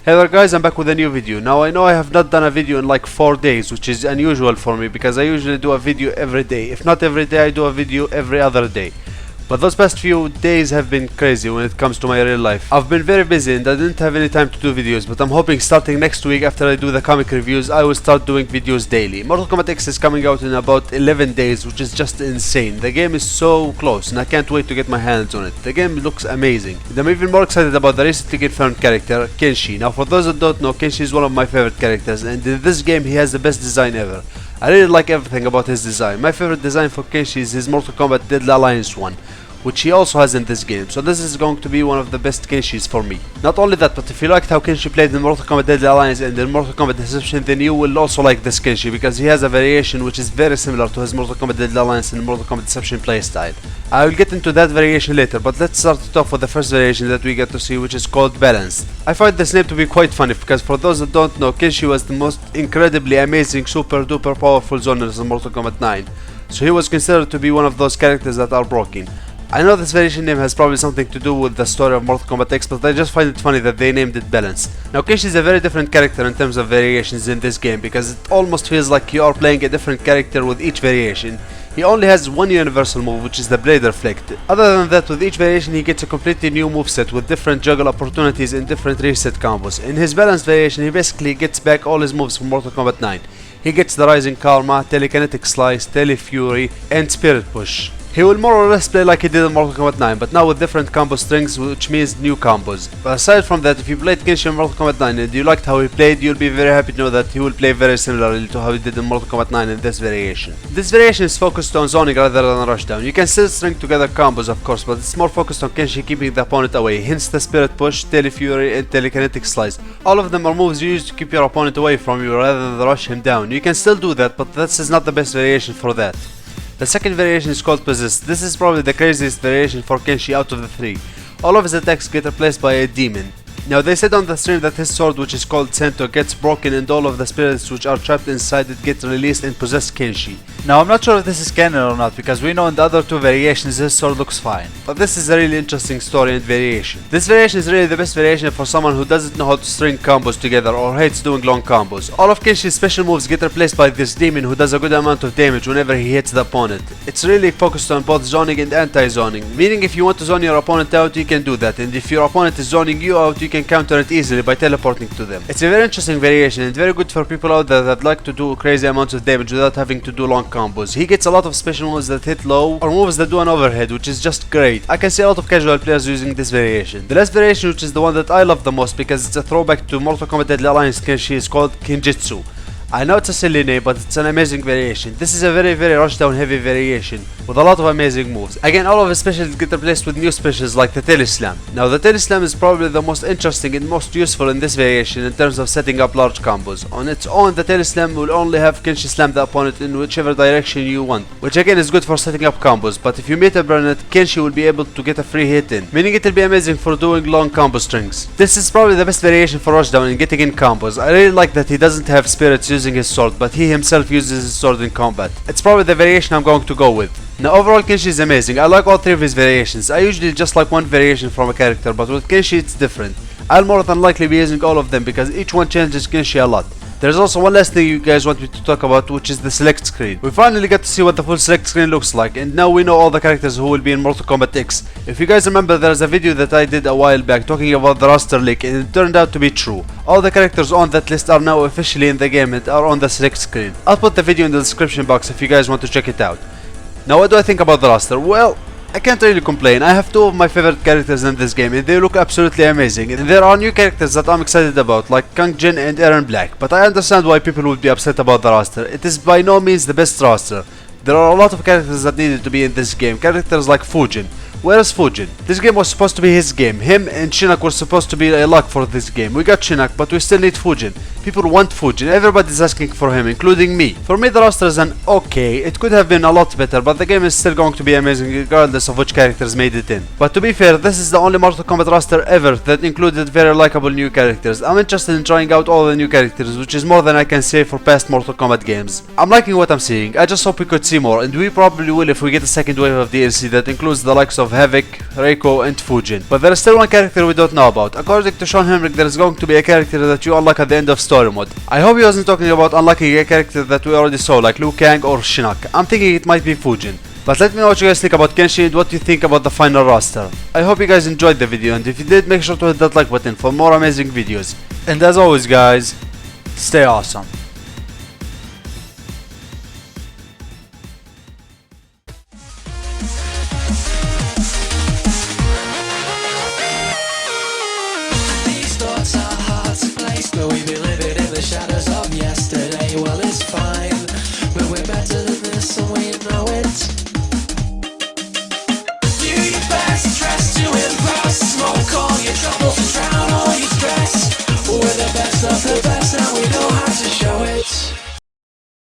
Hey there guys, I'm back with a new video. Now I know I have not done a video in like 4 days, which is unusual for me because I usually do a video every day. If not every day, I do a video every other day. But those past few days have been crazy when it comes to my real life. I've been very busy and I didn't have any time to do videos, but I'm hoping starting next week after I do the comic reviews, I will start doing videos daily. Mortal Kombat X is coming out in about 11 days, which is just insane. The game is so close and I can't wait to get my hands on it. The game looks amazing. And I'm even more excited about the recently confirmed character, Kenshi. Now for those that don't know, Kenshi is one of my favorite characters, and in this game he has the best design ever. I really like everything about his design. My favorite design for Kenshi is his Mortal Kombat Deadly Alliance one, which he also has in this game, so this is going to be one of the best Kenshis for me. Not only that, but if you liked how Kenshi played in Mortal Kombat Deadly Alliance and in Mortal Kombat Deception, then you will also like this Kenshi, because he has a variation which is very similar to his Mortal Kombat Deadly Alliance and Mortal Kombat Deception playstyle. I will get into that variation later, but let's start it off with the first variation that we get to see, which is called Balanced. I find this name to be quite funny, because for those that don't know, Kenshi was the most incredibly amazing, super duper powerful zoners in Mortal Kombat 9, so he was considered to be one of those characters that are broken. I know this variation name has probably something to do with the story of Mortal Kombat X, but I just find it funny that they named it Balanced. Now Kenshi is a very different character in terms of variations in this game, because it almost feels like you are playing a different character with each variation. He only has one universal move, which is the Blade Reflect. Other than that, with each variation he gets a completely new moveset with different juggle opportunities and different reset combos. In his Balanced variation, he basically gets back all his moves from Mortal Kombat 9. He gets the Rising Karma, Telekinetic Slice, Tele Fury, and Spirit Push. He will more or less play like he did in Mortal Kombat 9, but now with different combo strings, which means new combos. But aside from that, if you played Kenshi in Mortal Kombat 9 and you liked how he played, you'll be very happy to know that he will play very similarly to how he did in Mortal Kombat 9 in this variation. This variation is focused on zoning rather than rushdown. You can still string together combos, of course, but it's more focused on Kenshi keeping the opponent away, hence the Spirit Push, Tele Fury, and Telekinetic Slice. All of them are moves you use to keep your opponent away from you rather than rush him down. You can still do that, but this is not the best variation for that. The second variation is called Possessed. This is probably the craziest variation for Kenshi out of the three. All of his attacks get replaced by a demon. Now they said on the stream that his sword, which is called Sento, gets broken and all of the spirits which are trapped inside it get released and possess Kenshi. Now I'm not sure if this is canon or not, because we know in the other two variations his sword looks fine. But this is a really interesting story and variation. This variation is really the best variation for someone who doesn't know how to string combos together or hates doing long combos. All of Kenshi's special moves get replaced by this demon who does a good amount of damage whenever he hits the opponent. It's really focused on both zoning and anti-zoning, meaning if you want to zone your opponent out, you can do that, and if your opponent is zoning you out, you can counter it easily by teleporting to them. It's a very interesting variation and very good for people out there that like to do crazy amounts of damage without having to do long combos. He gets a lot of special moves that hit low or moves that do an overhead, which is just great. I can see a lot of casual players using this variation. The last variation, which is the one that I love the most because it's a throwback to Mortal Kombat Deadly Alliance Kenshi, is called Kenjutsu. I know it's a silly name, but it's an amazing variation. This is a very rushdown heavy variation with a lot of amazing moves. Again, all of his specials get replaced with new specials like the Tele Slam. Now the Tele Slam is probably the most interesting and most useful in this variation in terms of setting up large combos. On its own, the Tele Slam will only have Kenshi slam the opponent in whichever direction you want, which again is good for setting up combos, but if you meta burn it, Kenshi will be able to get a free hit in, meaning it will be amazing for doing long combo strings. This is probably the best variation for rushdown and getting in combos. I really like that he doesn't have spirits using his sword, but he himself uses his sword in combat. It's probably the variation I'm going to go with. Now overall, Kenshi is amazing. I like all three of his variations. I usually just like one variation from a character, but with Kenshi it's different. I'll more than likely be using all of them because each one changes Kenshi a lot. There's also one last thing you guys want me to talk about, which is the select screen. We finally got to see what the full select screen looks like, and now we know all the characters who will be in Mortal Kombat X. If you guys remember, there's a video that I did a while back talking about the roster leak, and it turned out to be true. All the characters on that list are now officially in the game and are on the select screen. I'll put the video in the description box if you guys want to check it out. Now what do I think about the roster? Well, I can't really complain. I have two of my favorite characters in this game and they look absolutely amazing. And there are new characters that I'm excited about, like Kang Jin and Erron Black, but I understand why people would be upset about the roster. It is by no means the best roster. There are a lot of characters that needed to be in this game. Characters like Fujin. Where is Fujin? This game was supposed to be his game. Him and Shinnok were supposed to be a lock for this game. We got Shinnok, but we still need Fujin. People want Fujin. Everybody's asking for him, including me. For me, the roster is an okay. It could have been a lot better, but the game is still going to be amazing regardless of which characters made it in. But to be fair, this is the only Mortal Kombat roster ever that included very likable new characters. I'm interested in trying out all the new characters, which is more than I can say for past Mortal Kombat games. I'm liking what I'm seeing. I just hope we could see more, and we probably will if we get a second wave of DLC that includes the likes of Havoc, Reiko, and Fujin. But there is still one character we don't know about. According to Sean Hemrick, there is going to be a character that you unlock at the end of story mode. I hope he wasn't talking about unlocking a character that we already saw, like Liu Kang or Shinnok. I'm thinking it might be Fujin. But let me know what you guys think about Kenshi and what you think about the final roster. I hope you guys enjoyed the video, and if you did, make sure to hit that like button for more amazing videos. And as always guys, stay awesome.